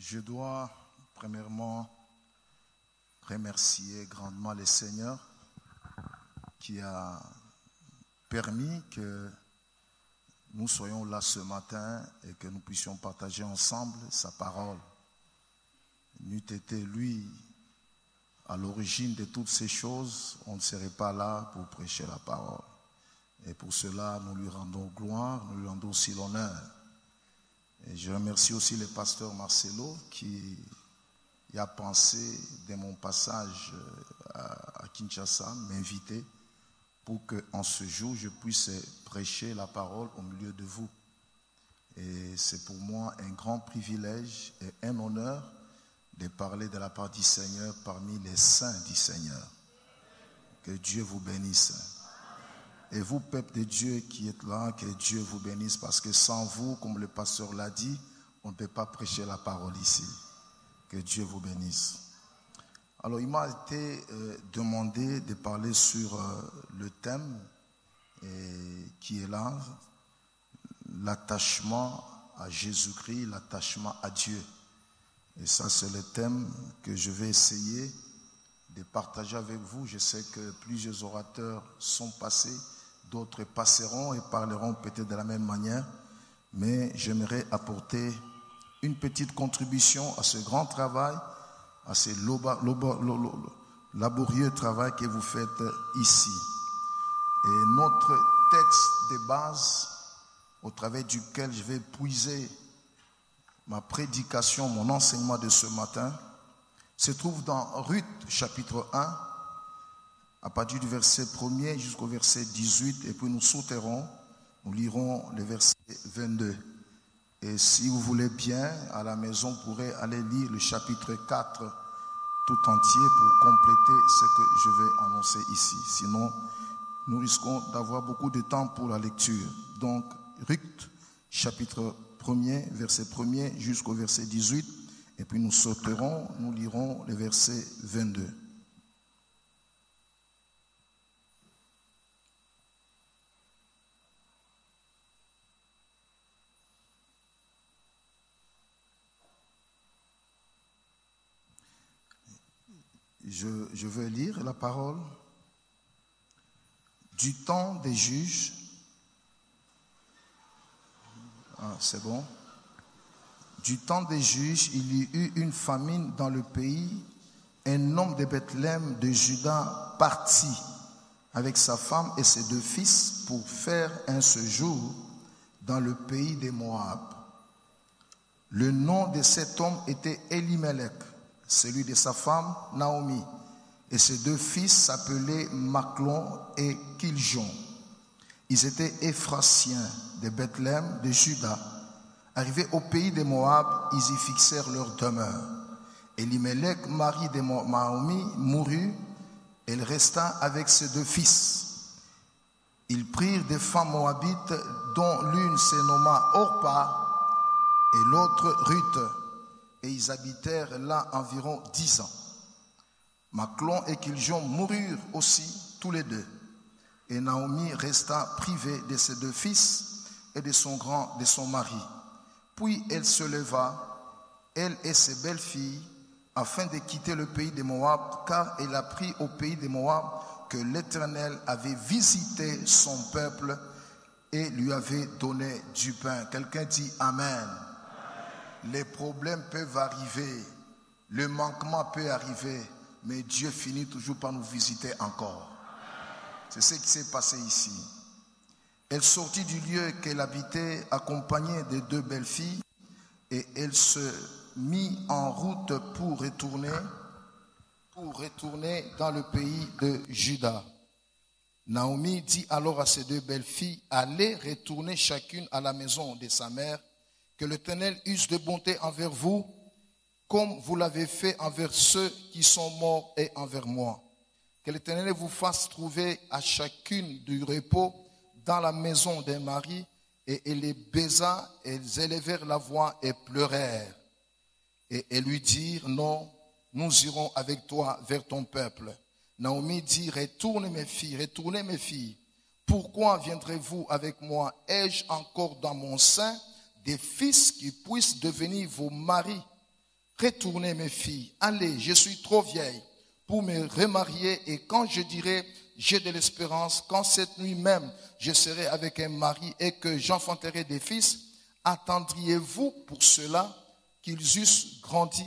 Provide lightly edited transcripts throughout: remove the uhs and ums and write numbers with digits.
Je dois premièrement remercier grandement le Seigneur qui a permis que nous soyons là ce matin et que nous puissions partager ensemble sa parole. N'eût été lui à l'origine de toutes ces choses, on ne serait pas là pour prêcher la parole. Et pour cela, nous lui rendons gloire, nous lui rendons aussi l'honneur. Et je remercie aussi le pasteur Marcelo qui a pensé, dès mon passage à Kinshasa, m'inviter pour qu'en ce jour, je puisse prêcher la parole au milieu de vous. Et c'est pour moi un grand privilège et un honneur de parler de la part du Seigneur parmi les saints du Seigneur. Que Dieu vous bénisse. Et vous, peuple de Dieu qui êtes là, que Dieu vous bénisse, parce que sans vous, comme le pasteur l'a dit, on ne peut pas prêcher la parole ici. Que Dieu vous bénisse. Alors, il m'a été demandé de parler sur le thème qui est là, l'attachement à Jésus-Christ, l'attachement à Dieu. Et ça, c'est le thème que je vais essayer de partager avec vous. Je sais que plusieurs orateurs sont passés, d'autres passeront et parleront peut-être de la même manière, mais j'aimerais apporter une petite contribution à ce grand travail, à ce laborieux travail que vous faites ici. Et notre texte de base, au travers duquel je vais puiser ma prédication, mon enseignement de ce matin, se trouve dans Ruth chapitre 1, à partir du verset 1er jusqu'au verset 18, et puis nous sauterons, nous lirons le verset 22. Et si vous voulez bien, à la maison, vous pourrez aller lire le chapitre 4 tout entier pour compléter ce que je vais annoncer ici. Sinon, nous risquons d'avoir beaucoup de temps pour la lecture. Donc, Ruth chapitre 1er, verset 1er jusqu'au verset 18, et puis nous sauterons, nous lirons le verset 22. Je vais lire la parole. Du temps des juges, c'est bon. Du temps des juges, il y eut une famine dans le pays. Un homme de Bethléem de Juda partit avec sa femme et ses 2 fils pour faire un séjour dans le pays des Moab. Le nom de cet homme était Elimelech, celui de sa femme Naomi, et ses 2 fils s'appelaient Machlon et Kiljon. Ils étaient Éphrasiens de Bethléem de Juda. Arrivés au pays des Moab, ils y fixèrent leur demeure. Elimelech, mari de Naomi, mourut. Elle resta avec ses 2 fils. Ils prirent des femmes moabites, dont l'une se nomma Orpa et l'autre Ruth. Et ils habitèrent là environ 10 ans. Machlon et Kiljon moururent aussi, tous les 2. Et Naomi resta privée de ses 2 fils et de son mari. Puis elle se leva, elle et ses belles-filles, afin de quitter le pays des Moab, car elle apprit au pays des Moab que l'Éternel avait visité son peuple et lui avait donné du pain. Quelqu'un dit Amen. Les problèmes peuvent arriver, le manquement peut arriver, mais Dieu finit toujours par nous visiter encore. C'est ce qui s'est passé ici. Elle sortit du lieu qu'elle habitait accompagnée de 2 belles filles et elle se mit en route pour retourner dans le pays de Juda. Naomi dit alors à ses 2 belles filles, allez retourner chacune à la maison de sa mère, que l'Éternel use de bonté envers vous, comme vous l'avez fait envers ceux qui sont morts et envers moi. Que l'Éternel vous fasse trouver à chacune du repos dans la maison d'un mari. Et elle les baisa, elles élevèrent la voix et pleurèrent. Et elles lui dirent, non, nous irons avec toi vers ton peuple. Naomi dit, retournez mes filles. Pourquoi viendrez-vous avec moi? Ai-je encore dans mon sein des fils qui puissent devenir vos maris? retournez mes filles, allez, je suis trop vieille pour me remarier, et quand je dirai j'ai de l'espérance, quand cette nuit même je serai avec un mari et que j'enfanterai des fils, attendriez-vous pour cela qu'ils eussent grandi?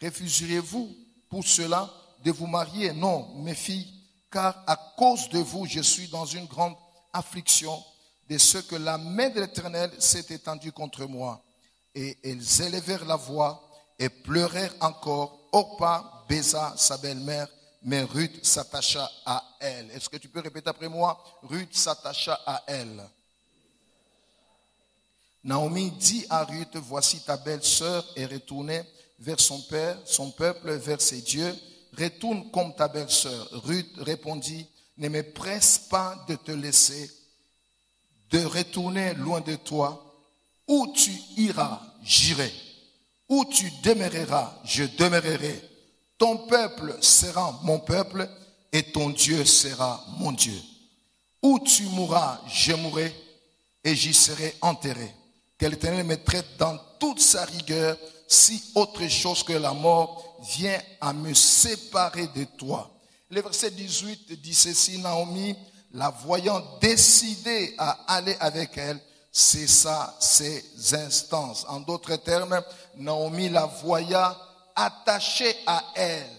Refuseriez-vous pour cela de vous marier? Non, mes filles, car à cause de vous, je suis dans une grande affliction de ce que la main de l'Éternel s'est étendue contre moi. Et elles élevèrent la voix et pleurèrent encore. Orpa baisa sa belle-mère, mais Ruth s'attacha à elle. Est-ce que tu peux répéter après moi? Ruth s'attacha à elle. Naomi dit à Ruth, voici ta belle-sœur est retournée vers son père, son peuple, vers ses dieux. Retourne comme ta belle-sœur. Ruth répondit, ne me presse pas de te laisser, de retourner loin de toi. Où tu iras, j'irai. Où tu demeureras, je demeurerai. Ton peuple sera mon peuple et ton Dieu sera mon Dieu. Où tu mourras, je mourrai et j'y serai enterré. Que l'Éternel me traite dans toute sa rigueur si autre chose que la mort vient à me séparer de toi. Le verset 18 dit ceci, Naomi, la voyant décidée à aller avec elle, cessa ses instances. En d'autres termes, Naomi la voya attachée à elle,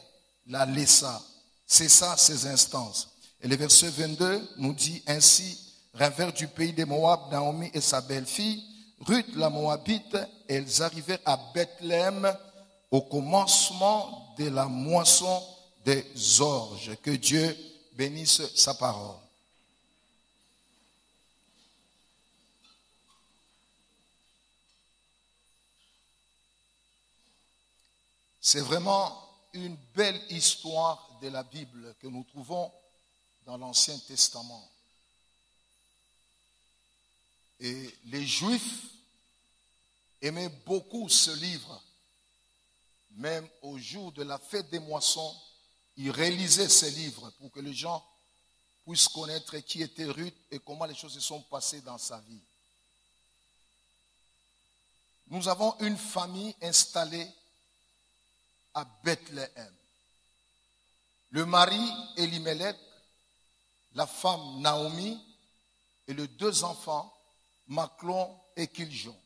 la laissa, cessa ses instances. Et le verset 22 nous dit ainsi, revers du pays des Moab, Naomi et sa belle-fille, Ruth la Moabite, elles arrivèrent à Bethléem au commencement de la moisson des orges. Que Dieu bénisse sa parole. C'est vraiment une belle histoire de la Bible que nous trouvons dans l'Ancien Testament. Et les Juifs aimaient beaucoup ce livre. Même au jour de la fête des moissons, ils réalisaient ce livre pour que les gens puissent connaître qui était Ruth et comment les choses se sont passées dans sa vie. Nous avons une famille installée à Bethléem. Le mari Elimelech, la femme Naomi et les deux enfants Maclon et Kiljon.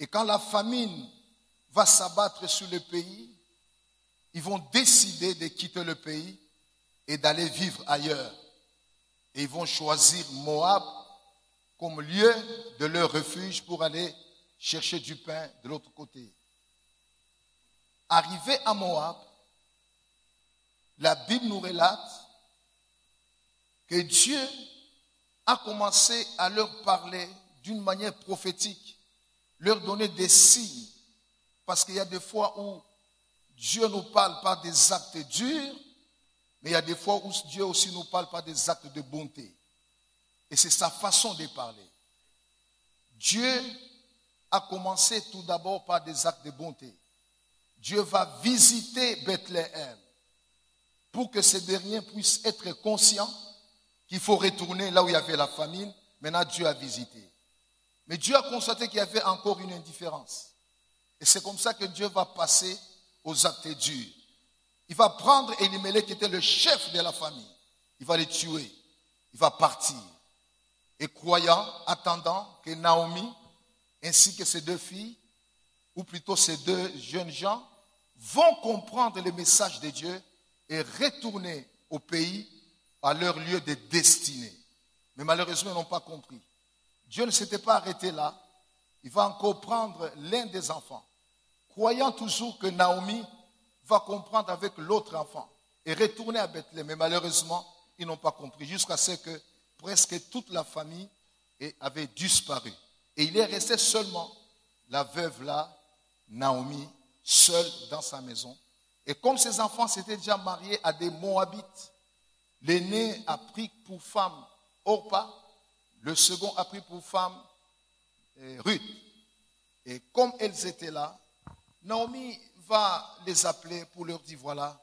Et quand la famine va s'abattre sur le pays, ils vont décider de quitter le pays et d'aller vivre ailleurs. Et ils vont choisir Moab comme lieu de leur refuge pour aller chercher du pain de l'autre côté. Arrivés à Moab, la Bible nous relate que Dieu a commencé à leur parler d'une manière prophétique, leur donner des signes. Parce qu'il y a des fois où Dieu nous parle par des actes durs, mais il y a des fois où Dieu aussi nous parle par des actes de bonté. Et c'est sa façon de parler. Dieu a commencé tout d'abord par des actes de bonté. Dieu va visiter Bethléem pour que ces derniers puissent être conscients qu'il faut retourner là où il y avait la famine. Maintenant, Dieu a visité. Mais Dieu a constaté qu'il y avait encore une indifférence. Et c'est comme ça que Dieu va passer aux actes durs. Il va prendre Elimelech qui était le chef de la famille. Il va le tuer. Il va partir. Et croyant, attendant que Naomi, ainsi que ses deux filles, ou plutôt ces deux jeunes gens, vont comprendre le message de Dieu et retourner au pays à leur lieu de destinée. Mais malheureusement, ils n'ont pas compris. Dieu ne s'était pas arrêté là. Il va encore prendre l'un des enfants, croyant toujours que Naomi va comprendre avec l'autre enfant et retourner à Bethléem. Mais malheureusement, ils n'ont pas compris, jusqu'à ce que presque toute la famille avait disparu. Et il est resté seulement la veuve là, Naomi, seule dans sa maison. Et comme ses enfants s'étaient déjà mariés à des Moabites, l'aîné a pris pour femme Orpa, le second a pris pour femme Ruth. Et comme elles étaient là, Naomi va les appeler pour leur dire, voilà,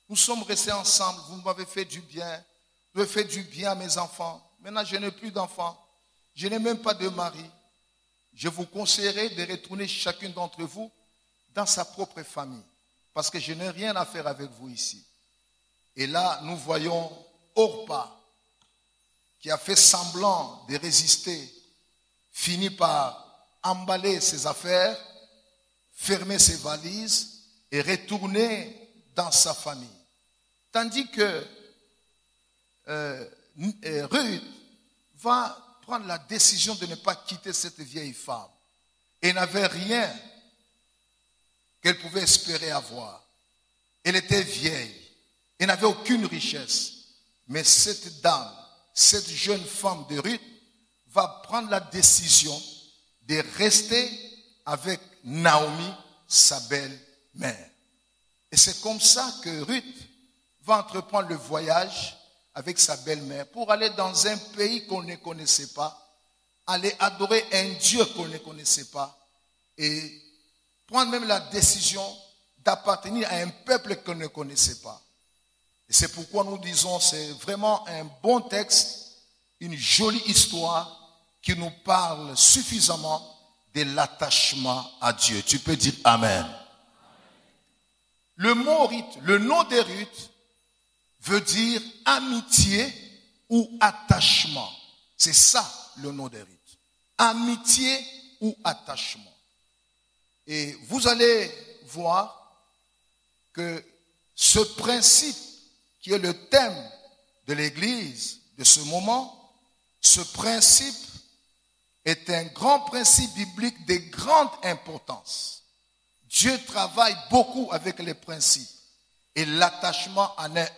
nous sommes restés ensemble, vous m'avez fait du bien, vous avez fait du bien à mes enfants. Maintenant, je n'ai plus d'enfants, je n'ai même pas de mari. Je vous conseillerais de retourner chacune d'entre vous dans sa propre famille. Parce que je n'ai rien à faire avec vous ici. Et là, nous voyons Orpa, qui a fait semblant de résister, finit par emballer ses affaires, fermer ses valises et retourner dans sa famille. Tandis que Ruth va prendre la décision de ne pas quitter cette vieille femme. Et n'avait rien qu'elle pouvait espérer avoir. Elle était vieille. Elle n'avait aucune richesse. Mais cette dame, cette jeune femme de Ruth, va prendre la décision de rester avec Naomi, sa belle-mère. Et c'est comme ça que Ruth va entreprendre le voyage avec sa belle-mère pour aller dans un pays qu'on ne connaissait pas, aller adorer un Dieu qu'on ne connaissait pas et prendre même la décision d'appartenir à un peuple qu'on ne connaissait pas. Et c'est pourquoi nous disons c'est vraiment un bon texte, une jolie histoire qui nous parle suffisamment de l'attachement à Dieu. Tu peux dire Amen. Le mot Ruth, le nom de Ruth veut dire amitié ou attachement. C'est ça le nom de Ruth. Amitié ou attachement. Et vous allez voir que ce principe qui est le thème de l'Église de ce moment, ce principe est un grand principe biblique de grande importance. Dieu travaille beaucoup avec les principes et l'attachement en est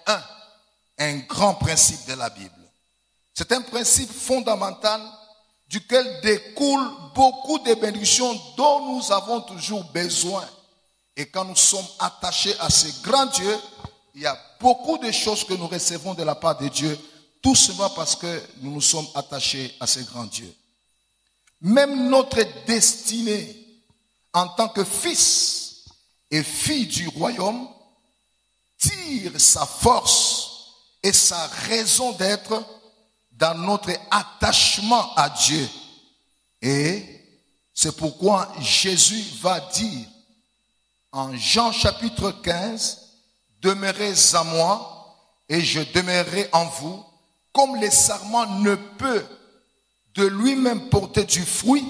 un grand principe de la Bible. C'est un principe fondamental duquel découlent beaucoup de bénédictions dont nous avons toujours besoin. Et quand nous sommes attachés à ce grand Dieu, il y a beaucoup de choses que nous recevons de la part de Dieu, tout simplement parce que nous nous sommes attachés à ce grand Dieu. Même notre destinée en tant que fils et fille du royaume tire sa force et sa raison d'être dans notre attachement à Dieu. Et c'est pourquoi Jésus va dire en Jean chapitre 15, « Demeurez en moi et je demeurerai en vous, comme le sarment ne peut de lui-même porter du fruit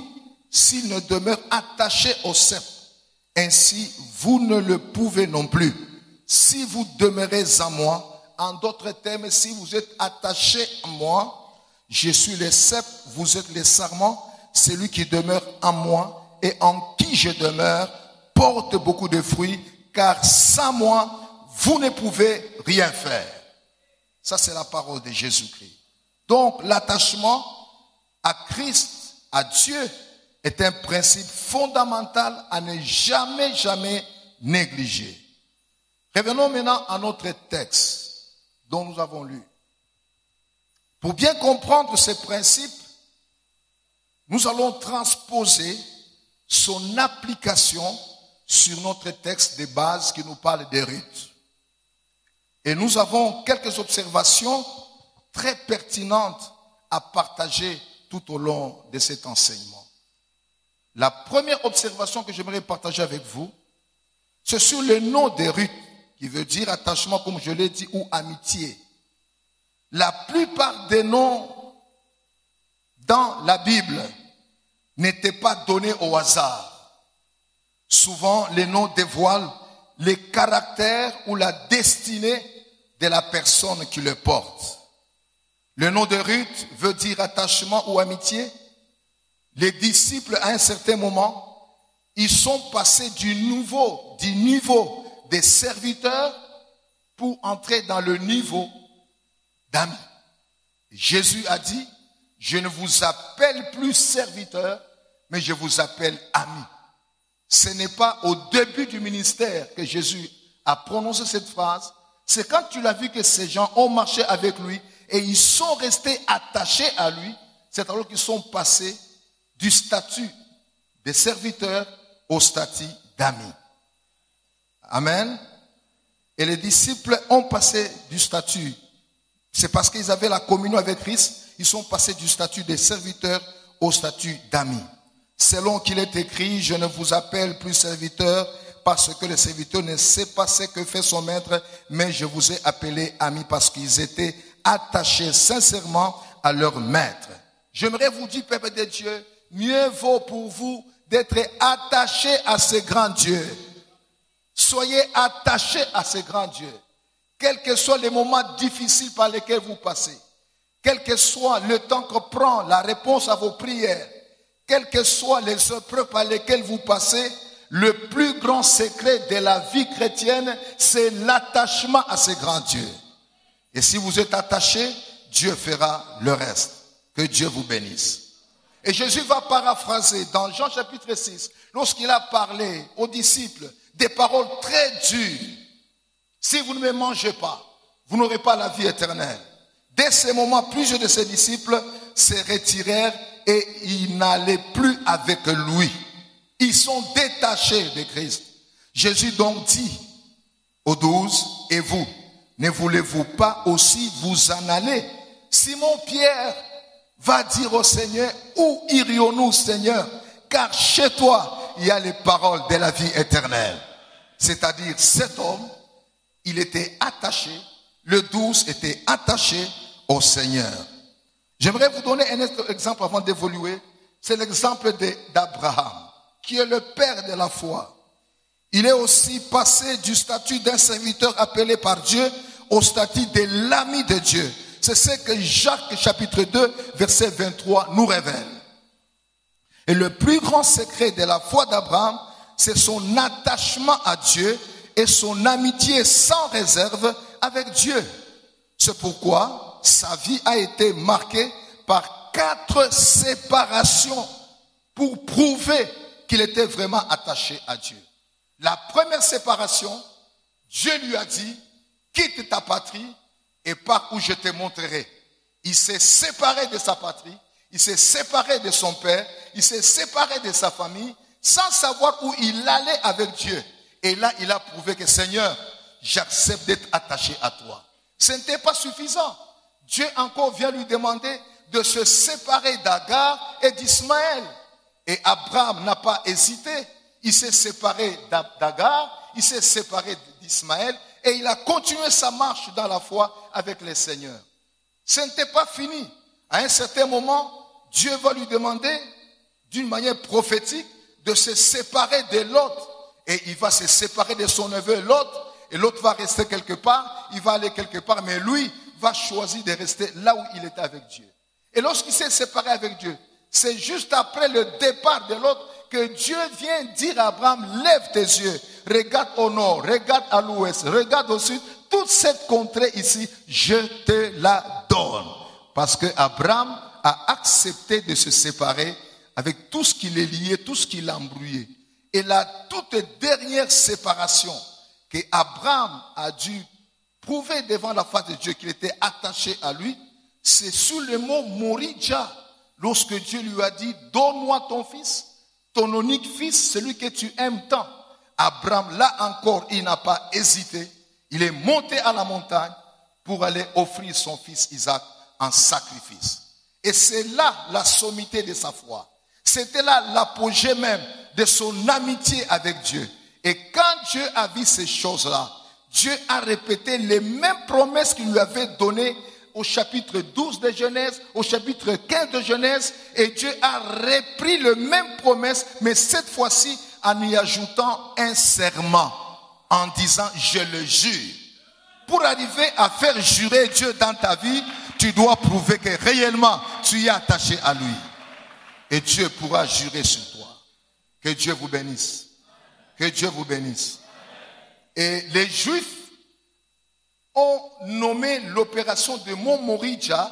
s'il ne demeure attaché au cep. Ainsi, vous ne le pouvez non plus. Si vous demeurez en moi, en d'autres termes, si vous êtes attaché à moi, je suis le cep, vous êtes le sarment, celui qui demeure en moi et en qui je demeure porte beaucoup de fruits, car sans moi, vous ne pouvez rien faire. » Ça, c'est la parole de Jésus-Christ. Donc, l'attachement à Christ, à Dieu, est un principe fondamental à ne jamais négliger. Revenons maintenant à notre texte dont nous avons lu. Pour bien comprendre ce principe, nous allons transposer son application sur notre texte de base qui nous parle de Ruth. Et nous avons quelques observations très pertinentes à partager tout au long de cet enseignement. La première observation que j'aimerais partager avec vous, c'est sur le nom de Ruth, qui veut dire attachement, comme je l'ai dit, ou amitié. La plupart des noms dans la Bible n'étaient pas donnés au hasard. Souvent, les noms dévoilent les caractères ou la destinée de la personne qui le porte. Le nom de Ruth veut dire attachement ou amitié. Les disciples, à un certain moment, ils sont passés du niveau des serviteurs pour entrer dans le niveau d'amis. Jésus a dit, je ne vous appelle plus serviteurs, mais je vous appelle amis. Ce n'est pas au début du ministère que Jésus a prononcé cette phrase. C'est quand tu l'as vu que ces gens ont marché avec lui et ils sont restés attachés à lui. C'est alors qu'ils sont passés du statut de serviteurs au statut d'amis. Amen. Et les disciples ont passé du statut. C'est parce qu'ils avaient la communion avec Christ. Ils sont passés du statut de serviteurs au statut d'amis. Selon qu'il est écrit, je ne vous appelle plus serviteurs parce que le serviteur ne sait pas ce que fait son maître, mais je vous ai appelé amis parce qu'ils étaient attachés sincèrement à leur maître. J'aimerais vous dire, peuple de Dieu, mieux vaut pour vous d'être attachés à ce grand Dieu. Soyez attachés à ce grand Dieu. Quels que soient les moments difficiles par lesquels vous passez, quel que soit le temps que prend la réponse à vos prières, quelles que soient les épreuves par lesquelles vous passez, le plus grand secret de la vie chrétienne, c'est l'attachement à ce grand Dieu. Et si vous êtes attaché, Dieu fera le reste. Que Dieu vous bénisse. Et Jésus va paraphraser dans Jean chapitre 6, lorsqu'il a parlé aux disciples des paroles très dures. Si vous ne me mangez pas, vous n'aurez pas la vie éternelle. Dès ce moment, plusieurs de ses disciples se retirèrent et ils n'allaient plus avec lui. Ils sont détachés de Christ. Jésus donc dit aux 12, et vous, ne voulez-vous pas aussi vous en aller? Simon-Pierre va dire au Seigneur, où irions-nous, Seigneur? Car chez toi, il y a les paroles de la vie éternelle. C'est-à-dire, cet homme, il était attaché, le 12 était attaché au Seigneur. J'aimerais vous donner un autre exemple avant d'évoluer. C'est l'exemple d'Abraham, qui est le père de la foi. Il est aussi passé du statut d'un serviteur appelé par Dieu au statut de l'ami de Dieu. C'est ce que Jacques chapitre 2 verset 23 nous révèle. Et le plus grand secret de la foi d'Abraham, c'est son attachement à Dieu et son amitié sans réserve avec Dieu. C'est pourquoi sa vie a été marquée par 4 séparations pour prouver qu'il était vraiment attaché à Dieu. La première séparation, Dieu lui a dit, quitte ta patrie et pars où je te montrerai. Il s'est séparé de sa patrie, il s'est séparé de son père, il s'est séparé de sa famille, sans savoir où il allait avec Dieu. Et là, il a prouvé que Seigneur, j'accepte d'être attaché à toi. Ce n'était pas suffisant. Dieu encore vient lui demander de se séparer d'Agar et d'Ismaël. Et Abraham n'a pas hésité. Il s'est séparé d'Agar, il s'est séparé d'Ismaël et il a continué sa marche dans la foi avec le Seigneur. Ce n'était pas fini. À un certain moment, Dieu va lui demander d'une manière prophétique de se séparer de l'autre. Et il va se séparer de son neveu l'autre. Et l'autre va rester quelque part. Il va aller quelque part. Mais lui va choisir de rester là où il était avec Dieu. Et lorsqu'il s'est séparé avec Dieu, c'est juste après le départ de l'autre que Dieu vient dire à Abraham, lève tes yeux, regarde au nord, regarde à l'ouest, regarde au sud. Toute cette contrée ici, je te la donne. Parce que Abraham a accepté de se séparer avec tout ce qui l'est lié, tout ce qui l'a embrouillé. Et la toute dernière séparation que Abraham a dû prouver devant la face de Dieu qu'il était attaché à lui, c'est sous le mot Moridja. Lorsque Dieu lui a dit, donne-moi ton fils, ton unique fils, celui que tu aimes tant. Abraham, là encore, il n'a pas hésité. Il est monté à la montagne pour aller offrir son fils Isaac en sacrifice. Et c'est là la sommité de sa foi. C'était là l'apogée même de son amitié avec Dieu. Et quand Dieu a vu ces choses-là, Dieu a répété les mêmes promesses qu'il lui avait données au chapitre 12 de Genèse, au chapitre 15 de Genèse, et Dieu a repris les mêmes promesses, mais cette fois-ci en y ajoutant un serment, en disant je le jure. Pour arriver à faire jurer Dieu dans ta vie, tu dois prouver que réellement tu es attaché à lui. Et Dieu pourra jurer sur toi. Que Dieu vous bénisse. Que Dieu vous bénisse. Et les Juifs ont nommé l'opération de Mont Moridja.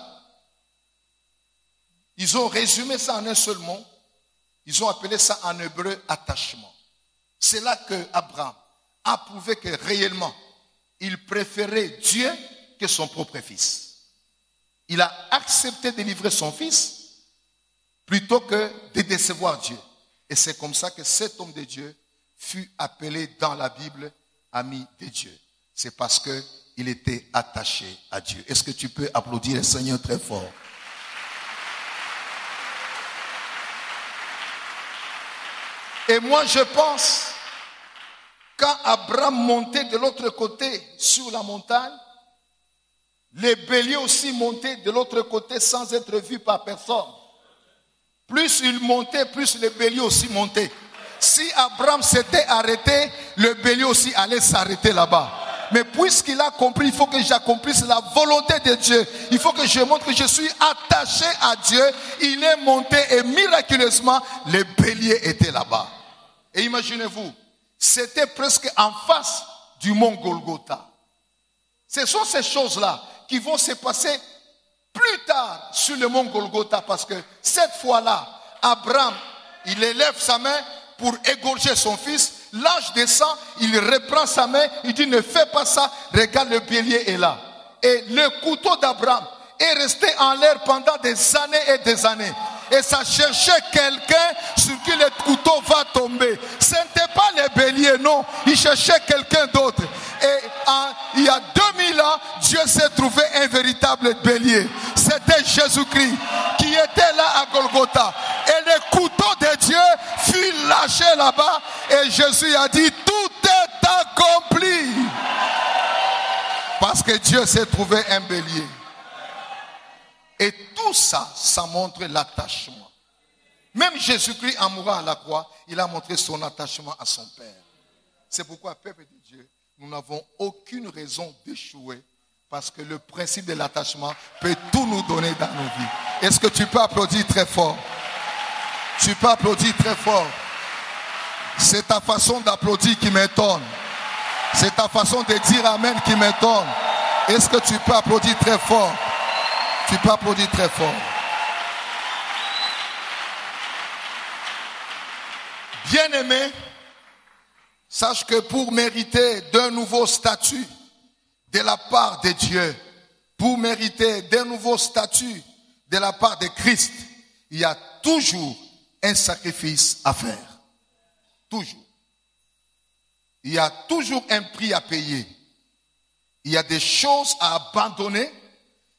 Ils ont résumé ça en un seul mot. Ils ont appelé ça en hébreu attachement. C'est là que Abraham a prouvé que réellement il préférait Dieu que son propre fils. Il a accepté de livrer son fils plutôt que de décevoir Dieu. Et c'est comme ça que cet homme de Dieu fut appelé dans la Bible ami de Dieu. C'est parce qu'il était attaché à Dieu. Est-ce que tu peux applaudir le Seigneur très fort? Et moi je pense quand Abraham montait de l'autre côté sur la montagne, les béliers aussi montaient de l'autre côté sans être vus par personne. Plus ils montaient, plus les béliers aussi montaient. Si Abraham s'était arrêté, le bélier aussi allait s'arrêter là-bas. Mais puisqu'il a compris, il faut que j'accomplisse la volonté de Dieu. Il faut que je montre que je suis attaché à Dieu. Il est monté et miraculeusement, les béliers étaient là-bas. Et imaginez-vous, c'était presque en face du mont Golgotha. Ce sont ces choses-là qui vont se passer plus tard sur le mont Golgotha. Parce que cette fois-là, Abraham, il élève sa main pour égorger son fils. L'ange descend, il reprend sa main, il dit ne fais pas ça, regarde le bélier est là. Et le couteau d'Abraham est resté en l'air pendant des années et des années. Et ça cherchait quelqu'un sur qui le couteau va tomber. Ce n'était pas les béliers, non. Il cherchait quelqu'un d'autre. Et il y a 2000 ans, Dieu s'est trouvé un véritable bélier. C'était Jésus-Christ qui était là à Golgotha. Et le couteau de Dieu fut lâché là-bas. Et Jésus a dit, tout est accompli. Parce que Dieu s'est trouvé un bélier. Et tout ça, ça montre l'attachement. Même Jésus-Christ, en mourant à la croix, il a montré son attachement à son Père. C'est pourquoi, peuple de Dieu, nous n'avons aucune raison d'échouer. Parce que le principe de l'attachement peut tout nous donner dans nos vies. Est-ce que tu peux applaudir très fort? Tu peux applaudir très fort. C'est ta façon d'applaudir qui m'étonne. C'est ta façon de dire Amen qui m'étonne. Est-ce que tu peux applaudir très fort? Tu peux applaudir très fort. Bien-aimé, sache que pour mériter d'un nouveau statut de la part de Dieu, pour mériter d'un nouveau statut de la part de Christ, il y a toujours un sacrifice à faire. Toujours. Il y a toujours un prix à payer. Il y a des choses à abandonner.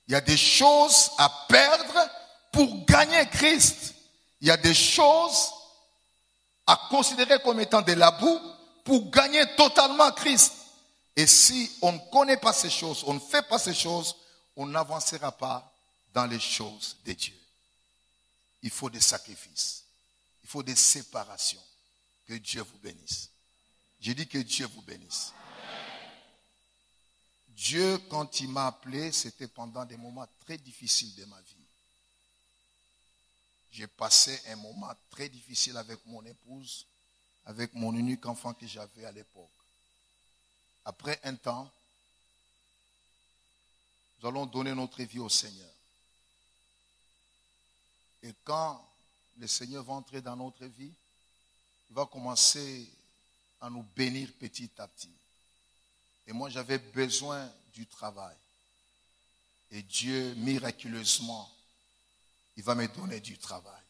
Il y a des choses à perdre pour gagner Christ. Il y a des choses à considérer comme étant de la boue pour gagner totalement Christ. Et si on ne connaît pas ces choses, on ne fait pas ces choses, on n'avancera pas dans les choses de Dieu. Il faut des sacrifices. Il faut des séparations. Que Dieu vous bénisse. J'ai dit que Dieu vous bénisse. Dieu, quand il m'a appelé, c'était pendant des moments très difficiles de ma vie. J'ai passé un moment très difficile avec mon épouse, avec mon unique enfant que j'avais à l'époque. Après un temps, nous allons donner notre vie au Seigneur. Et quand le Seigneur va entrer dans notre vie, il va commencer à nous bénir petit à petit. Et moi, j'avais besoin du travail. Et Dieu, miraculeusement, il va me donner du travail.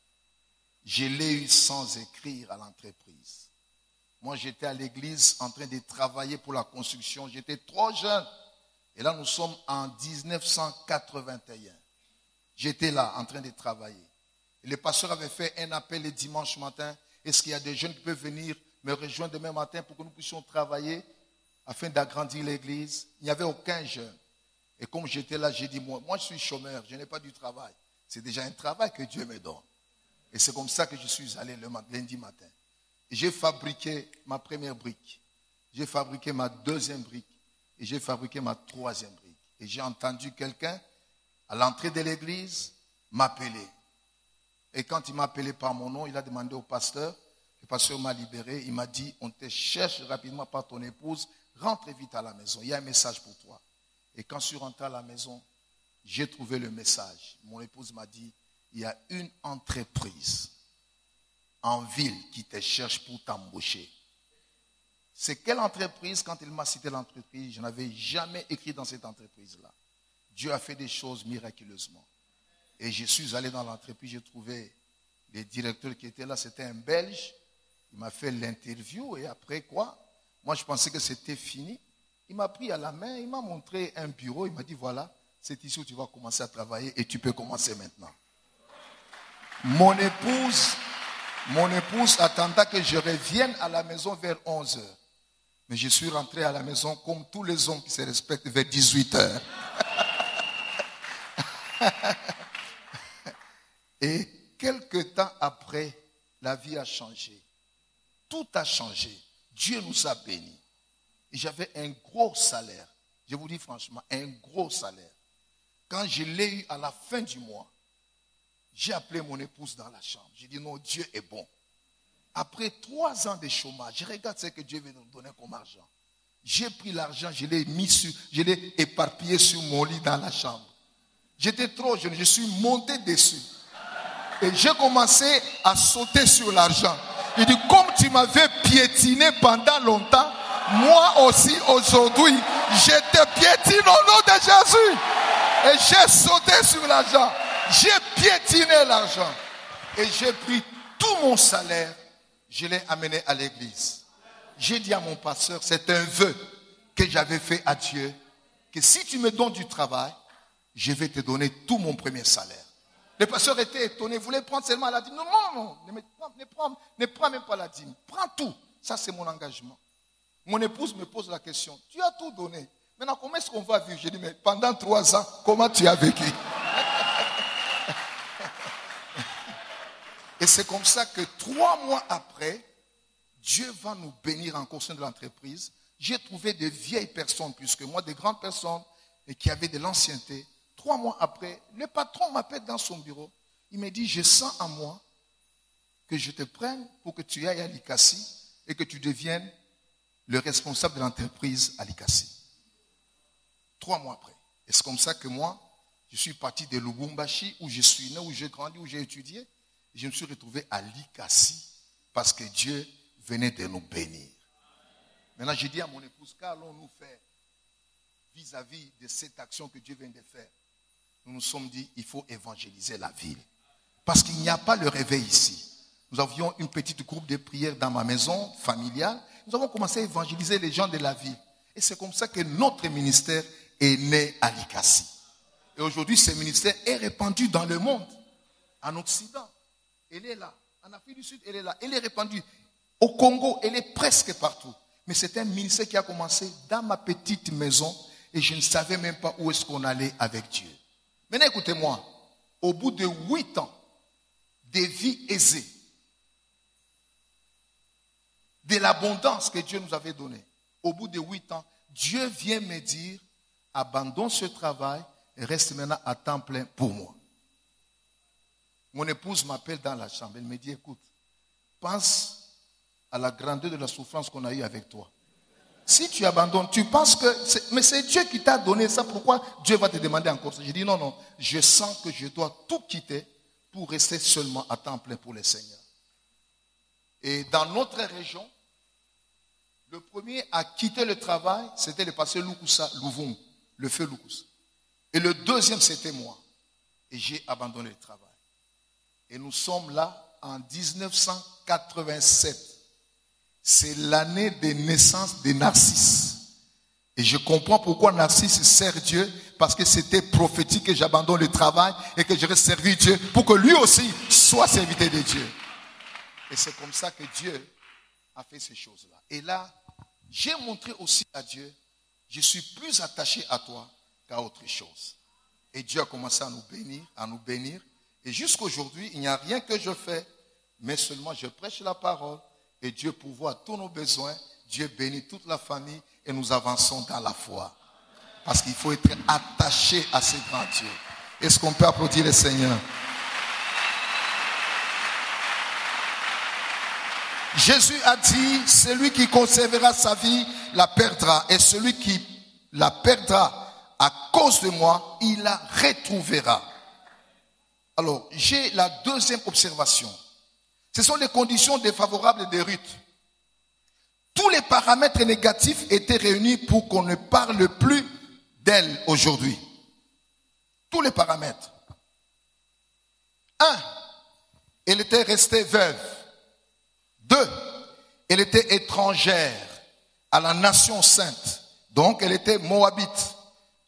Je l'ai eu sans écrire à l'entreprise. Moi, j'étais à l'église en train de travailler pour la construction. J'étais trop jeune. Et là, nous sommes en 1981. J'étais là en train de travailler. Et le pasteur avait fait un appel le dimanche matin. Est-ce qu'il y a des jeunes qui peuvent venir me rejoindre demain matin pour que nous puissions travailler afin d'agrandir l'église? Il n'y avait aucun jeune. Et comme j'étais là, j'ai dit, moi je suis chômeur, je n'ai pas du travail. C'est déjà un travail que Dieu me donne. Et c'est comme ça que je suis allé le lundi matin. Et j'ai fabriqué ma première brique. J'ai fabriqué ma deuxième brique. Et j'ai fabriqué ma troisième brique. Et j'ai entendu quelqu'un, à l'entrée de l'église, m'appeler. Et quand il m'a appelé par mon nom, il a demandé au pasteur. Le pasteur m'a libéré. Il m'a dit, on te cherche rapidement par ton épouse. Rentre vite à la maison. Il y a un message pour toi. Et quand je suis rentré à la maison, j'ai trouvé le message. Mon épouse m'a dit, il y a une entreprise en ville qui te cherche pour t'embaucher. C'est quelle entreprise? Quand il m'a cité l'entreprise, je n'avais jamais écrit dans cette entreprise-là. Dieu a fait des choses miraculeusement. Et je suis allé dans l'entreprise, j'ai trouvé le directeur qui était là, c'était un Belge. Il m'a fait l'interview et après quoi? Moi, je pensais que c'était fini. Il m'a pris à la main, il m'a montré un bureau, il m'a dit, voilà, c'est ici où tu vas commencer à travailler et tu peux commencer maintenant. Mon épouse attendait que je revienne à la maison vers 11h. Mais je suis rentré à la maison comme tous les hommes qui se respectent vers 18 heures. Et quelques temps après, la vie a changé. Tout a changé. Dieu nous a bénis. Et j'avais un gros salaire. Je vous dis franchement, un gros salaire. Quand je l'ai eu à la fin du mois, j'ai appelé mon épouse dans la chambre. J'ai dit non, Dieu est bon. Après 3 ans de chômage, je regarde ce que Dieu veut nous donner comme argent. J'ai pris l'argent, je l'ai éparpillé sur mon lit dans la chambre. J'étais trop jeune, je suis monté dessus. Et j'ai commencé à sauter sur l'argent. Il dit, comme tu m'avais piétiné pendant longtemps, moi aussi aujourd'hui, je te piétine au nom de Jésus. Et j'ai sauté sur l'argent. J'ai piétiné l'argent. Et j'ai pris tout mon salaire, je l'ai amené à l'église. J'ai dit à mon pasteur, c'est un vœu que j'avais fait à Dieu, que si tu me donnes du travail, je vais te donner tout mon premier salaire. Le pasteur était étonné, il voulait prendre seulement la dîme. Non, ne prends même pas la dîme. Prends tout. Ça, c'est mon engagement. Mon épouse me pose la question, tu as tout donné. Maintenant, comment est-ce qu'on va vivre? J'ai dit, mais pendant 3 ans, comment tu as vécu? Et c'est comme ça que 3 mois après, Dieu va nous bénir en au sein de l'entreprise. J'ai trouvé de vieilles personnes, plus que moi, des grandes personnes, et qui avaient de l'ancienneté. 3 mois après, le patron m'appelle dans son bureau. Il me dit, je sens en moi que je te prenne pour que tu ailles à l'ICASI et que tu deviennes le responsable de l'entreprise à l'ICASI. 3 mois après. Et c'est comme ça que moi, je suis parti de Lubumbashi, où je suis né, où j'ai grandi, où j'ai étudié. Et je me suis retrouvé à l'ICASI parce que Dieu venait de nous bénir. Maintenant, j'ai dit à mon épouse, qu'allons-nous faire vis-à-vis de cette action que Dieu vient de faire? Nous nous sommes dit, il faut évangéliser la ville. Parce qu'il n'y a pas le réveil ici. Nous avions une petite groupe de prière dans ma maison familiale. Nous avons commencé à évangéliser les gens de la ville. Et c'est comme ça que notre ministère est né à l'ICASI. Et aujourd'hui, ce ministère est répandu dans le monde. En Occident, elle est là. En Afrique du Sud, elle est là. Elle est répandue. Au Congo, elle est presque partout. Mais c'est un ministère qui a commencé dans ma petite maison. Et je ne savais même pas où est-ce qu'on allait avec Dieu. Maintenant, écoutez-moi. Au bout de 8 ans, des vies aisées, de l'abondance que Dieu nous avait donnée, au bout de 8 ans, Dieu vient me dire, abandonne ce travail et reste maintenant à temps plein pour moi. Mon épouse m'appelle dans la chambre. Elle me dit, écoute, pense à la grandeur de la souffrance qu'on a eue avec toi. Si tu abandonnes, tu penses que... Mais c'est Dieu qui t'a donné ça. Pourquoi Dieu va te demander encore ça? J'ai dit, non. Je sens que je dois tout quitter pour rester seulement à temps plein pour le Seigneur. Et dans notre région, le premier à quitter le travail, c'était le pasteur Lukusa Louvong, le feu Lukusa. Et le deuxième, c'était moi. Et j'ai abandonné le travail. Et nous sommes là en 1987. C'est l'année de naissance de Narcisse. Et je comprends pourquoi Narcisse sert Dieu, parce que c'était prophétique que j'abandonne le travail et que je reste servir Dieu pour que lui aussi soit serviteur de Dieu. Et c'est comme ça que Dieu a fait ces choses-là. Et là, j'ai montré aussi à Dieu, je suis plus attaché à toi qu'à autre chose. Et Dieu a commencé à nous bénir. Et jusqu'aujourd'hui, il n'y a rien que je fais, mais seulement je prêche la parole et Dieu pourvoit tous nos besoins. Dieu bénit toute la famille et nous avançons dans la foi. Parce qu'il faut être attaché à ce grand Dieu. Est-ce qu'on peut applaudir le Seigneur? Jésus a dit, celui qui conservera sa vie la perdra. Et celui qui la perdra à cause de moi, il la retrouvera. Alors, j'ai la deuxième observation. Ce sont les conditions défavorables de Ruth. Tous les paramètres négatifs étaient réunis pour qu'on ne parle plus d'elle aujourd'hui. Tous les paramètres. 1. Elle était restée veuve. 2. Elle était étrangère à la nation sainte. Donc, elle était moabite.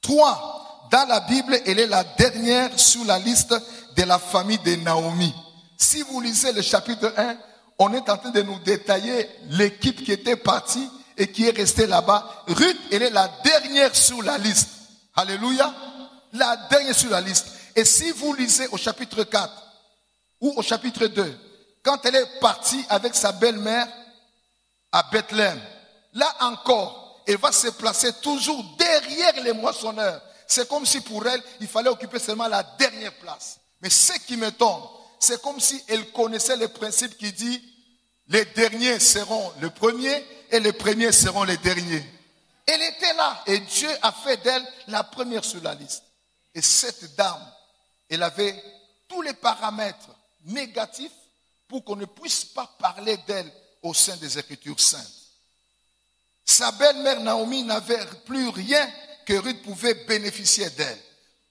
3. Dans la Bible, elle est la dernière sur la liste de la famille de Naomi. Si vous lisez le chapitre 1, on est en train de nous détailler l'équipe qui était partie et qui est restée là-bas. Ruth, elle est la dernière sur la liste. Alléluia. La dernière sur la liste. Et si vous lisez au chapitre 4 ou au chapitre 2, quand elle est partie avec sa belle-mère à Bethléem, là encore, elle va se placer toujours derrière les moissonneurs. C'est comme si pour elle, il fallait occuper seulement la dernière place. Mais ce qui m'étonne, c'est comme si elle connaissait le principe qui dit les derniers seront les premiers et les premiers seront les derniers. Elle était là et Dieu a fait d'elle la première sur la liste. Et cette dame, elle avait tous les paramètres négatifs pour qu'on ne puisse pas parler d'elle au sein des Écritures saintes. Sa belle-mère Naomi n'avait plus rien que Ruth pouvait bénéficier d'elle.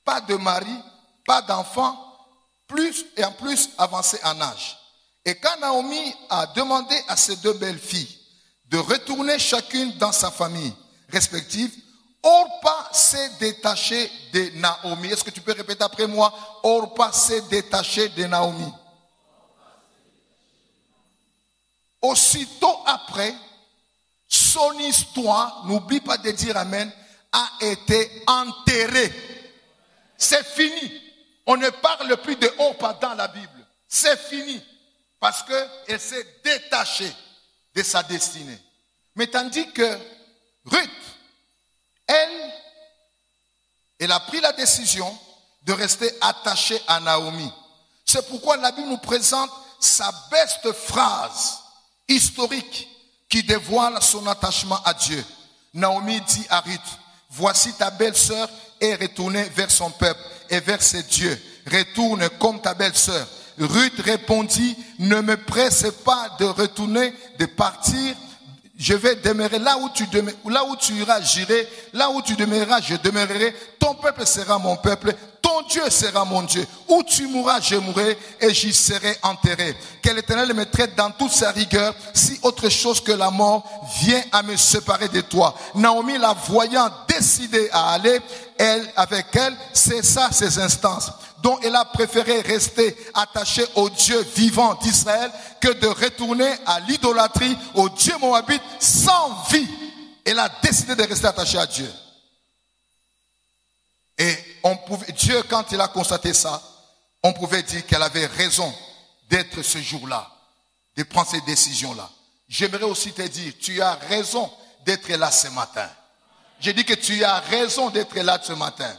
Pas de mari, pas d'enfant, plus et en plus avancé en âge. Et quand Naomi a demandé à ses deux belles filles de retourner chacune dans sa famille respective, Orpa s'est détachée de Naomi. Est-ce que tu peux répéter après moi? Orpa s'est détachée de Naomi. Aussitôt après, son histoire, n'oublie pas de dire amen, a été enterrée. C'est fini. On ne parle plus de Orpa dans la Bible. C'est fini. Parce qu'elle s'est détachée de sa destinée. Mais tandis que Ruth, elle a pris la décision de rester attachée à Naomi. C'est pourquoi la Bible nous présente sa beste phrase historique qui dévoile son attachement à Dieu. Naomi dit à Ruth, voici ta belle-sœur est retournée vers son peuple et vers ses dieux. Retourne comme ta belle-sœur. Ruth répondit, ne me presse pas de retourner, de partir. Je vais demeurer là où tu iras, j'irai. Là où tu demeureras, je demeurerai. Ton peuple sera mon peuple. Ton Dieu sera mon Dieu. Où tu mourras, je mourrai et j'y serai enterré. Que l'Éternel me traite dans toute sa rigueur si autre chose que la mort vient à me séparer de toi. Naomi, la voyant décidée à aller, avec elle, cessa ses instances. Donc elle a préféré rester attachée au Dieu vivant d'Israël que de retourner à l'idolâtrie, au Dieu moabite sans vie. Elle a décidé de rester attachée à Dieu. Et Dieu, quand il a constaté ça, on pouvait dire qu'elle avait raison d'être ce jour-là, de prendre ces décisions-là. J'aimerais aussi te dire, tu as raison d'être là ce matin. J'ai dit que tu as raison d'être là ce matin.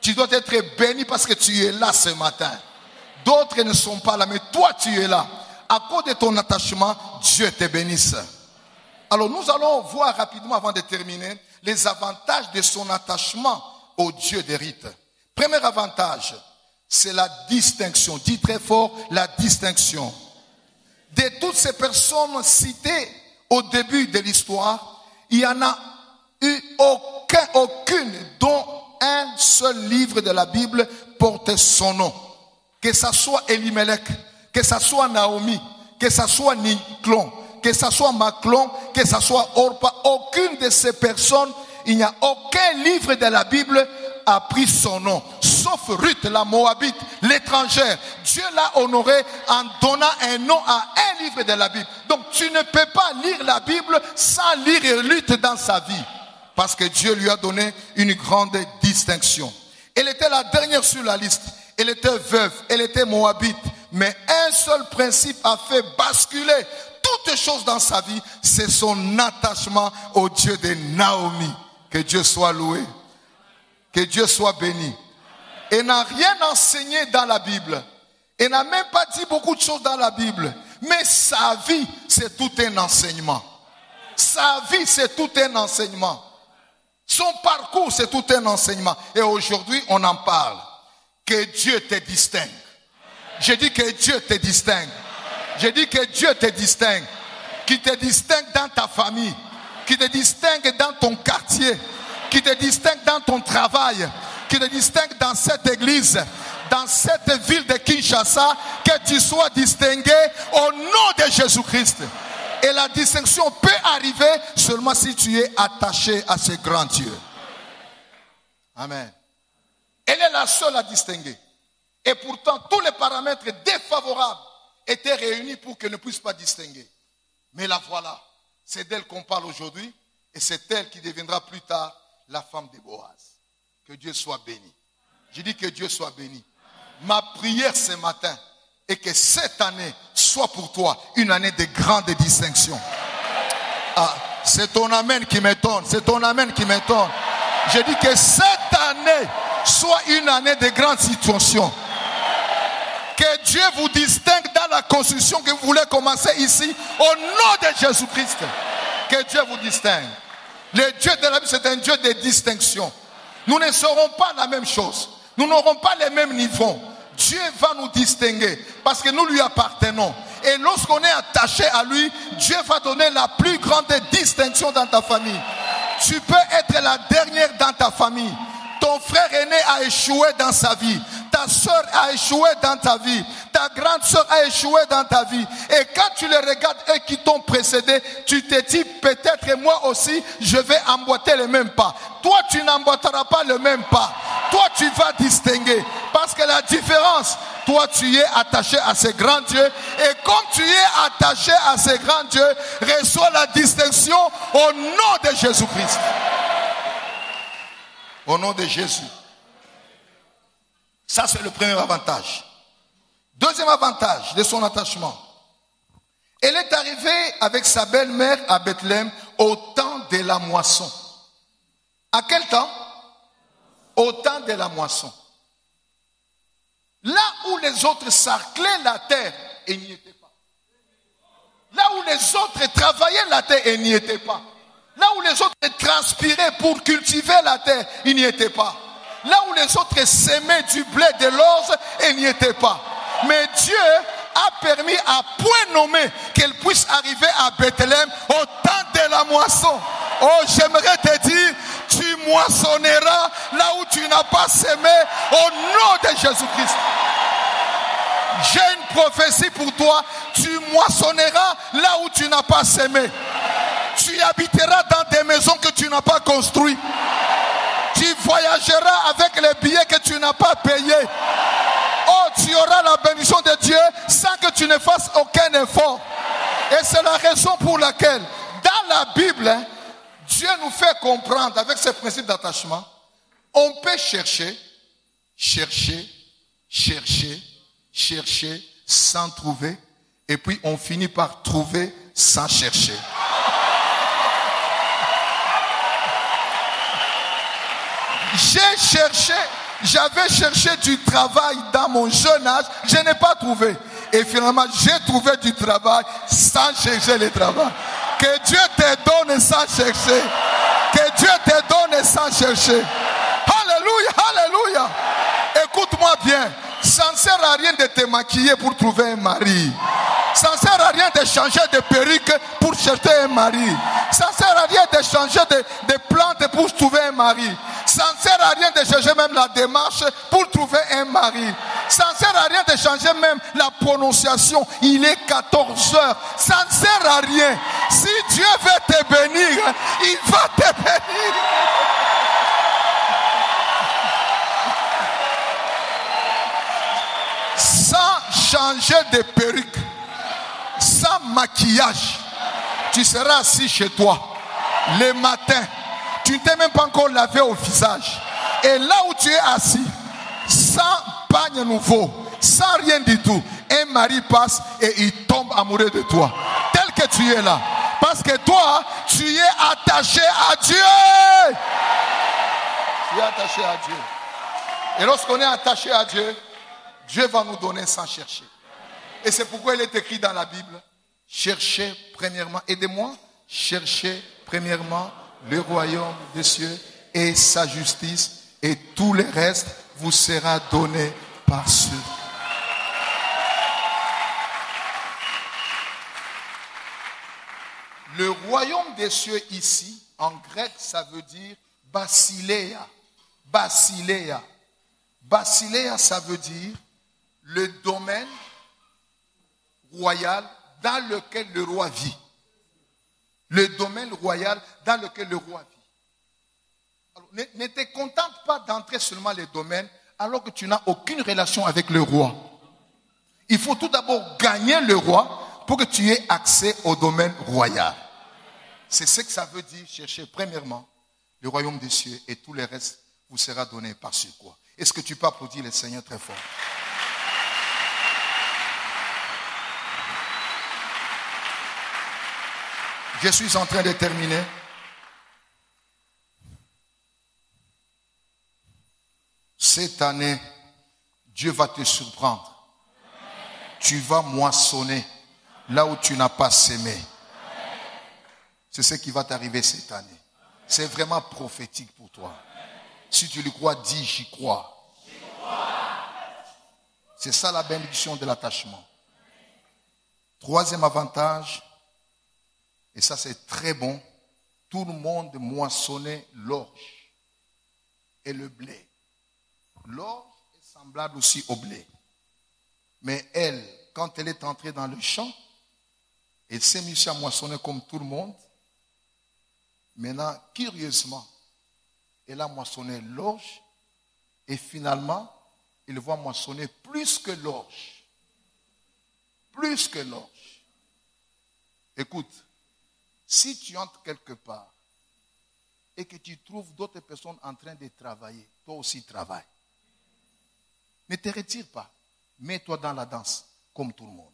Tu dois être béni parce que tu es là ce matin. D'autres ne sont pas là, mais toi tu es là. À cause de ton attachement, Dieu te bénisse. Alors nous allons voir rapidement avant de terminer les avantages de son attachement au Dieu de Ruth. Premier avantage, c'est la distinction. Dis très fort, la distinction. De toutes ces personnes citées au début de l'histoire, il n'y en a eu aucune dont un seul livre de la Bible porte son nom. Que ça soit Elimelech, que ça soit Naomi, que ça soit Niclon, que ça soit Maclon, que ça soit Orpa, aucune de ces personnes, il n'y a aucun livre de la Bible a pris son nom. Sauf Ruth, la Moabite, l'étrangère. Dieu l'a honoré en donnant un nom à un livre de la Bible. Donc tu ne peux pas lire la Bible sans lire Ruth dans sa vie. Parce que Dieu lui a donné une grande distinction. Elle était la dernière sur la liste. Elle était veuve, elle était moabite. Mais un seul principe a fait basculer toutes choses dans sa vie. C'est son attachement au Dieu de Naomi. Que Dieu soit loué. Que Dieu soit béni. Elle n'a rien enseigné dans la Bible. Elle n'a même pas dit beaucoup de choses dans la Bible. Mais sa vie, c'est tout un enseignement. Sa vie, c'est tout un enseignement. Son parcours, c'est tout un enseignement. Et aujourd'hui, on en parle. Que Dieu te distingue. J'ai dit que Dieu te distingue. J'ai dit que Dieu te distingue. Qui te distingue dans ta famille. Qui te distingue dans ton quartier. Qui te distingue dans ton travail. Qui te distingue dans cette église. Dans cette ville de Kinshasa. Que tu sois distingué au nom de Jésus-Christ. Et la distinction peut arriver seulement si tu es attaché à ce grand Dieu. Amen. Elle est la seule à distinguer. Et pourtant, tous les paramètres défavorables étaient réunis pour qu'elle ne puisse pas distinguer. Mais la voilà. C'est d'elle qu'on parle aujourd'hui et c'est elle qui deviendra plus tard la femme de Boaz. Que Dieu soit béni. Je dis que Dieu soit béni. Ma prière ce matin est que cette année soit pour toi une année de grande distinction. Ah, c'est ton amen qui m'étonne. C'est ton amen qui m'étonne. Je dis que cette année soit une année de grande situation. Que Dieu vous distingue dans la construction que vous voulez commencer ici au nom de Jésus-Christ. Que Dieu vous distingue. Le Dieu de la Bible, c'est un Dieu de distinction. Nous ne serons pas la même chose. Nous n'aurons pas les mêmes niveaux. Dieu va nous distinguer parce que nous lui appartenons. Et lorsqu'on est attaché à lui, Dieu va donner la plus grande distinction dans ta famille. Tu peux être la dernière dans ta famille. Ton frère aîné a échoué dans sa vie. Ta soeur a échoué dans ta vie. Ta grande soeur a échoué dans ta vie. Et quand tu les regardes, eux qui t'ont précédé, tu te dis peut-être moi aussi, je vais emboîter le même pas. Toi, tu n'emboîteras pas le même pas. Toi, tu vas distinguer. Parce que la différence, toi, tu es attaché à ce grand Dieu. Et comme tu es attaché à ce grand Dieu, reçois la distinction au nom de Jésus-Christ. Au nom de Jésus. Ça, c'est le premier avantage. Deuxième avantage de son attachement. Elle est arrivée avec sa belle-mère à Bethléem au temps de la moisson. À quel temps? Au temps de la moisson. Là où les autres sarclaient la terre, elle n'y était pas. Là où les autres travaillaient la terre, elle n'y était pas. Là où les autres transpiraient pour cultiver la terre, il n'y était pas. Là où les autres semaient du blé, de l'orge, elle n'y était pas. Mais Dieu a permis à point nommé qu'elle puisse arriver à Bethléem au temps de la moisson. Oh, j'aimerais te dire, tu moissonneras là où tu n'as pas semé au nom de Jésus-Christ. J'ai une prophétie pour toi, tu moissonneras là où tu n'as pas semé. Tu habiteras dans des maisons que tu n'as pas construites. Tu voyageras avec les billets que tu n'as pas payés. Oh, tu auras la bénédiction de Dieu sans que tu ne fasses aucun effort. Et c'est la raison pour laquelle, dans la Bible, Dieu nous fait comprendre avec ce principe d'attachement, on peut chercher, sans trouver, et puis on finit par trouver sans chercher. J'avais cherché du travail dans mon jeune âge, je n'ai pas trouvé. Et finalement, j'ai trouvé du travail sans chercher le travail. Que Dieu te donne sans chercher. Que Dieu te donne sans chercher. Alléluia, alléluia. Écoute-moi bien, ça ne sert à rien de te maquiller pour trouver un mari. Ça ne sert à rien de changer de perruque pour chercher un mari. Ça ne sert à rien de changer de plante pour trouver un mari. Ça ne sert à rien de changer même la démarche pour trouver un mari. Ça ne sert à rien de changer même la prononciation. Il est 14 heures. Ça ne sert à rien. Si Dieu veut te bénir, il va te bénir. Sans changer de perruque, sans maquillage, tu seras assis chez toi le matin. Tu ne t'es même pas encore lavé au visage. Et là où tu es assis, sans pagne nouveau, sans rien du tout, un mari passe et il tombe amoureux de toi. Tel que tu es là. Parce que toi, tu es attaché à Dieu. Tu es attaché à Dieu. Et lorsqu'on est attaché à Dieu, Dieu va nous donner sans chercher. Et c'est pourquoi il est écrit dans la Bible, cherchez premièrement, aidez-moi, cherchez premièrement le royaume des cieux et sa justice, et tout le reste vous sera donné par ceux. Le royaume des cieux ici, en grec, ça veut dire basileia. Basileia. Basileia, ça veut dire le domaine royal dans lequel le roi vit. Le domaine royal dans lequel le roi vit. Alors, ne te contente pas d'entrer seulement les domaines alors que tu n'as aucune relation avec le roi. Il faut tout d'abord gagner le roi pour que tu aies accès au domaine royal. C'est ce que ça veut dire, chercher premièrement le royaume des cieux et tout le reste vous sera donné par sur quoi. Est-ce que tu peux applaudir le Seigneur très fort? Je suis en train de terminer. Cette année, Dieu va te surprendre. Tu vas moissonner là où tu n'as pas semé. C'est ce qui va t'arriver cette année. C'est vraiment prophétique pour toi. Si tu le crois, dis j'y crois. C'est ça la bénédiction de l'attachement. Troisième avantage, et ça c'est très bon, tout le monde moissonnait l'orge et le blé. L'orge est semblable aussi au blé. Mais elle, quand elle est entrée dans le champ, elle s'est mise à moissonner comme tout le monde. Maintenant, curieusement, elle a moissonné l'orge et finalement, il va moissonner plus que l'orge. Plus que l'orge. Écoute, si tu entres quelque part et que tu trouves d'autres personnes en train de travailler, toi aussi travaille. Ne te retire pas. Mets-toi dans la danse comme tout le monde.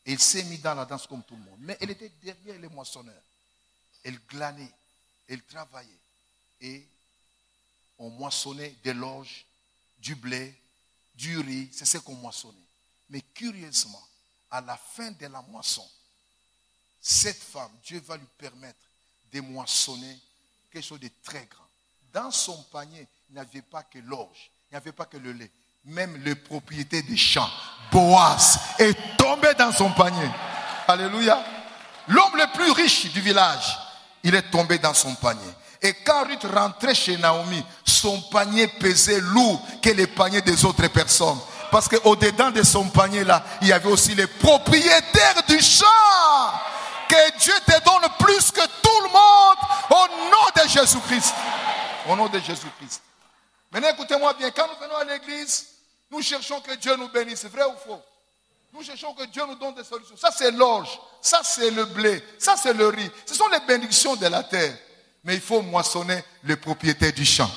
Elle s'est mise dans la danse comme tout le monde. Mais elle était derrière les moissonneurs. Elle glanait, elle travaillait. Et on moissonnait de l'orge, du blé, du riz. C'est ce qu'on moissonnait. Mais curieusement, à la fin de la moisson, cette femme, Dieu va lui permettre de moissonner quelque chose de très grand. Dans son panier, il n'y avait pas que l'orge. Il n'y avait pas que le lait. Même le propriétaire des champs, Boaz, est tombé dans son panier. Alléluia. L'homme le plus riche du village, il est tombé dans son panier. Et quand Ruth rentrait chez Naomi, son panier pesait lourd que les paniers des autres personnes. Parce qu'au-dedans de son panier là, il y avait aussi les propriétaires du champ. Que Dieu te donne plus que tout le monde au nom de Jésus-Christ. Au nom de Jésus-Christ. Maintenant, écoutez-moi bien, quand nous venons à l'église, nous cherchons que Dieu nous bénisse, vrai ou faux? Nous cherchons que Dieu nous donne des solutions. Ça, c'est l'orge, ça, c'est le blé, ça, c'est le riz. Ce sont les bénédictions de la terre. Mais il faut moissonner le propriétaire du champ.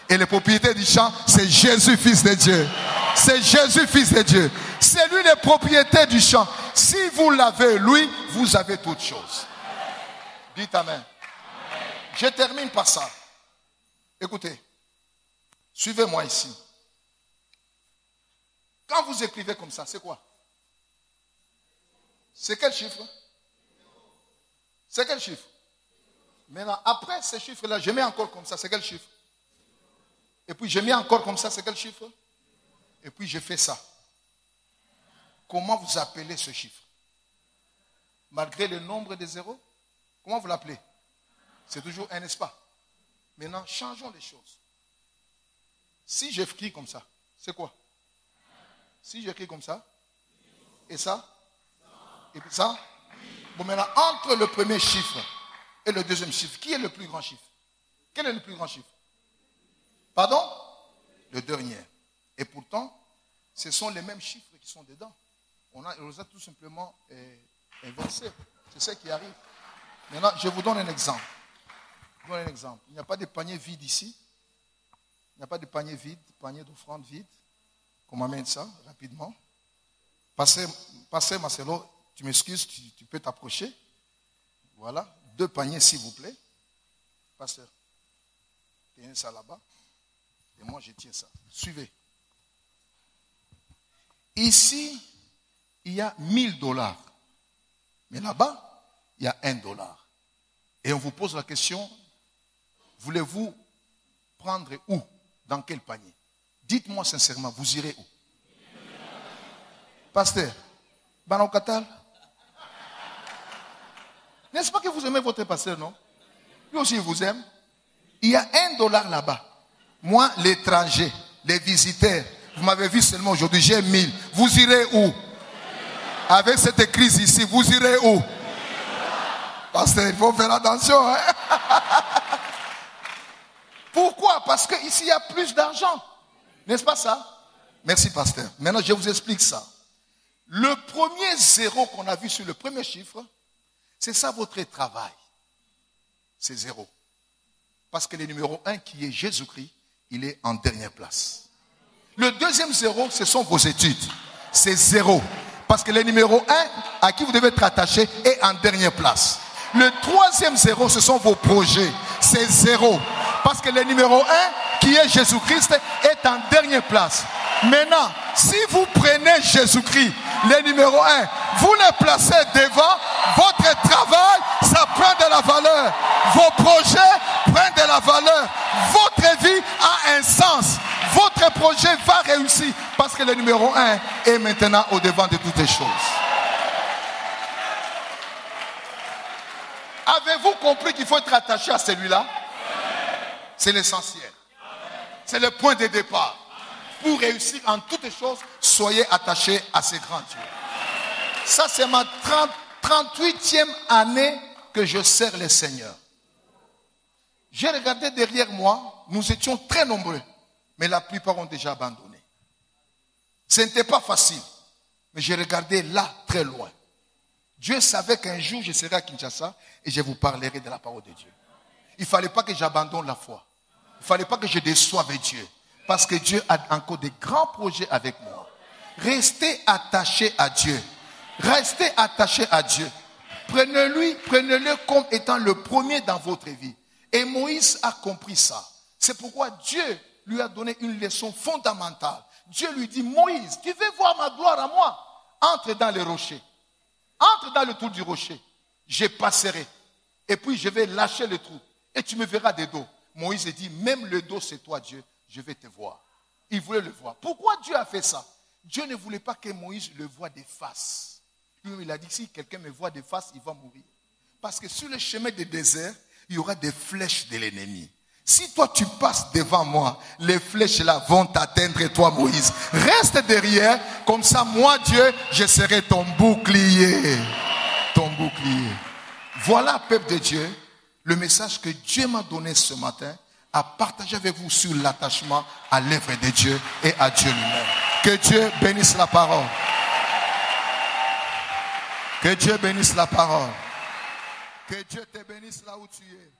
Et le propriétaire du champ, c'est Jésus, Fils de Dieu. C'est Jésus, Fils de Dieu. C'est lui le propriétaire du champ. Si vous l'avez, lui, vous avez toutes choses. Dites Amen. Je termine par ça. Écoutez. Suivez-moi ici. Quand vous écrivez comme ça, c'est quoi? C'est quel chiffre? C'est quel chiffre? Maintenant, après ces chiffres-là, je mets encore comme ça, c'est quel chiffre? Et puis je mets encore comme ça, c'est quel chiffre? Et puis je fais ça. Comment vous appelez ce chiffre? Malgré le nombre de zéros, comment vous l'appelez? C'est toujours un, n'est-ce pas? Maintenant, changeons les choses. Si j'écris comme ça, c'est quoi? Si j'écris comme ça, et ça, et puis ça. Bon, maintenant, entre le premier chiffre et le deuxième chiffre, qui est le plus grand chiffre? Quel est le plus grand chiffre? Pardon? Le dernier. Et pourtant, ce sont les mêmes chiffres qui sont dedans. On les a tout simplement inversés. C'est ce qui arrive. Maintenant, je vous donne un exemple. Je vous donne un exemple. Il n'y a pas de panier vide ici. Il n'y a pas de panier vide, panier d'offrande vide. Qu'on m'amène ça rapidement. Pasteur Marcelo, tu m'excuses, tu peux t'approcher. Voilà. 2 paniers, s'il vous plaît. Pasteur, tenez ça là-bas. Et moi, je tiens ça. Suivez. Ici, il y a $1000. Mais là-bas, il y a $1. Et on vous pose la question, voulez-vous prendre où? Dans quel panier? Dites-moi sincèrement, vous irez où? Pasteur, Banaukatal? N'est-ce pas que vous aimez votre pasteur, non? Lui aussi, il vous aime. Il y a $1 là-bas. Moi, l'étranger, les visiteurs, vous m'avez vu seulement aujourd'hui, j'ai 1000. Vous irez où? Avec cette crise ici, vous irez où? Pasteur, il faut faire attention. Hein? Pourquoi? Parce qu'ici, il y a plus d'argent. N'est-ce pas ça? Merci, pasteur. Maintenant, je vous explique ça. Le premier zéro qu'on a vu sur le premier chiffre, c'est ça votre travail. c'est 0. Parce que le numéro 1 qui est Jésus-Christ, il est en dernière place. Le deuxième 0, ce sont vos études. C'est 0. Parce que le numéro 1 à qui vous devez être attaché est en dernière place. Le troisième 0, ce sont vos projets. C'est 0. Parce que le numéro 1 qui est Jésus-Christ est en dernière place. Maintenant, si vous prenez Jésus-Christ, le numéro 1, vous le placez devant, votre travail, ça prend de la valeur. Vos projets prennent de la valeur. Votre vie a un sens. Votre projet va réussir parce que le numéro 1 est maintenant au devant de toutes les choses. Avez-vous compris qu'il faut être attaché à celui-là? C'est l'essentiel. C'est le point de départ. Pour réussir en toutes choses, soyez attachés à ces grands dieux. Ça, c'est ma 38e année que je sers le Seigneur. J'ai regardé derrière moi, nous étions très nombreux, mais la plupart ont déjà abandonné. Ce n'était pas facile, mais j'ai regardé là, très loin. Dieu savait qu'un jour, je serai à Kinshasa et je vous parlerai de la parole de Dieu. Il ne fallait pas que j'abandonne la foi. Il ne fallait pas que je déçoive Dieu. Parce que Dieu a encore de grands projets avec moi. Restez attachés à Dieu. Restez attachés à Dieu. Prenez-le comme étant le premier dans votre vie. Et Moïse a compris ça. C'est pourquoi Dieu lui a donné une leçon fondamentale. Dieu lui dit, Moïse, tu veux voir ma gloire à moi? Entre dans les rochers. Entre dans le trou du rocher. Je passerai. Et puis je vais lâcher le trou. Et tu me verras des dos. Moïse dit, même le dos c'est toi Dieu. Je vais te voir. Il voulait le voir. Pourquoi Dieu a fait ça? Dieu ne voulait pas que Moïse le voie de face. Lui, il a dit, si quelqu'un me voit de face, il va mourir. Parce que sur le chemin du désert, il y aura des flèches de l'ennemi. Si toi tu passes devant moi, les flèches là vont t'atteindre et toi Moïse. Reste derrière, comme ça moi Dieu, je serai ton bouclier. Ton bouclier. Voilà, peuple de Dieu, le message que Dieu m'a donné ce matin à partager avec vous sur l'attachement à l'œuvre de Dieu et à Dieu lui-même. Que Dieu bénisse la parole. Que Dieu bénisse la parole. Que Dieu te bénisse là où tu es.